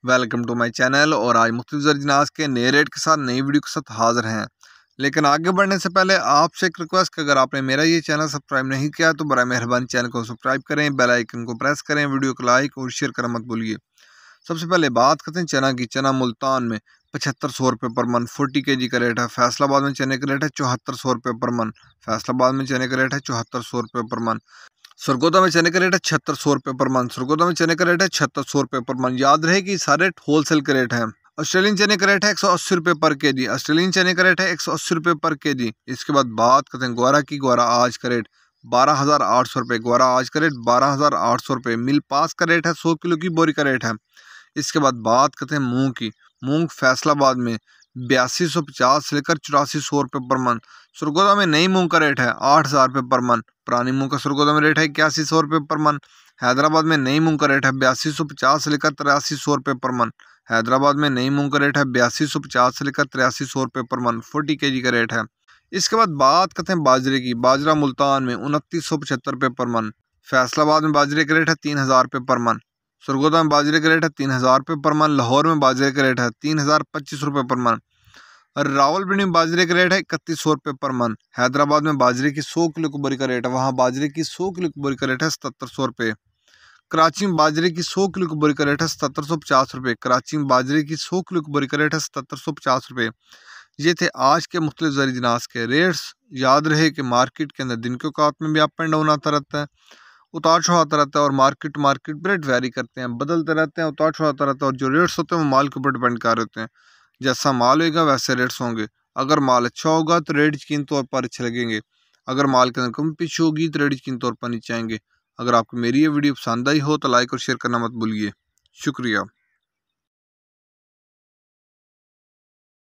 Welcome to my channel. और आज मुख्तलिफ ज़रिनाज के नए रेट के साथ नई वीडियो के साथ हाजिर हैं। लेकिन आगे बढ़ने से पहले आपसे एक रिक्वेस्ट कि अगर आपने मेरा ये चैनल सब्सक्राइब नहीं किया तो बराए मेहरबानी चैनल को सब्सक्राइब करें, बेल आइकन को प्रेस करें, वीडियो को लाइक और शेयर करना मत भूलिए। सबसे पहले बात करते हैं चना की। चना मुल्तान में 7500 रुपये पर मन 40 kg का रेट है। फैसलाबाद में चने का रेट है 7400 रुपये पर मन। फैसलाबाद में चने का रेट है 7400 रुपये पर मन। सरगोदा में चने का रेट है 7600 रुपये पर मन। सरगोदा में चने का रेट है 7600 रुपये पर मन। याद रहे कि सारे रेट होलसेल के रेट हैं। ऑस्ट्रेलियन चने का रेट है 180 रुपये पर केजी। ऑस्ट्रेलियन चने का रेट है 180 रुपये पर केजी। इसके बाद बात करते हैं ग्वारा की। ग्वारा आज का रेट 12,800 रुपये। ग्वारा आज का रेट 12,800 रुपये। मिल पास का रेट है 100 किलो की बोरी का रेट है। इसके बाद बात करते हैं मूंग की। मूंग फैसलाबाद में 8250 से लेकर 8400 रुपये पर मन। सरगोदा में नई मूंग का रेट है 8000 रुपये पर मन। पुरानी मूंग का सरगोदा में रेट है 8100 रुपये पर मन। हैदराबाद में नई मूंग का रेट है 8250 से लेकर 8300 रुपये पर मन। हैदराबाद में नई मूंग का रेट है 8250 से लेकर 8300 रुपये पर मन। 40 kg का रेट है। इसके बाद बात करते हैं बाजरे की। बाजरा मुल्तान में 2975 रुपये पर मन। फैसलाबाद में बाजरे का रेट है 3000 रुपये पर मन। सरगोदा में बाजरे का रेट है 3000 रुपये पर मन। लाहौर में बाजरे का रेट है 3025 रुपये पर मन। रावलपिंडी में बाजरे का रेट है 3100 रुपये पर मन। हैदराबाद में बाजरे की 100 किलो की बोरी का रेट है, वहाँ बाजरे की 100 किलो की बोरी का रेट है 7700 रुपये। कराची में बाजरे की 100 किलो की बोरी का रेट है 7750 रुपये। कराची में बाजरे की 100 किलो की बोरी का रेट है 7750 रुपये। ये थे आज के मुख्तलिफ ज़रिए जिनास के रेट्स। याद रहे कि मार्केट के अंदर दिन के औकात में भी अप एंड डाउन आता रहता है, उतार चढ़ाव आता रहता है, और मार्केट रेट वेरी करते हैं, बदलते रहते हैं, उतार चढ़ाव आता रहता है। और जो रेट्स होते हैं वो माल के ऊपर डिपेंड कर रहे होते हैं। जैसा माल होगा वैसे रेट्स होंगे। अगर माल अच्छा होगा तो रेट यकीन तौर पर अच्छे लगेंगे। अगर माल के अंदर कम पीछे होगी तो रेट यकीन तौर पर नीचे आएंगे। अगर आपको मेरी ये वीडियो पसंद आई हो तो लाइक और शेयर करना मत भूलिए। शुक्रिया।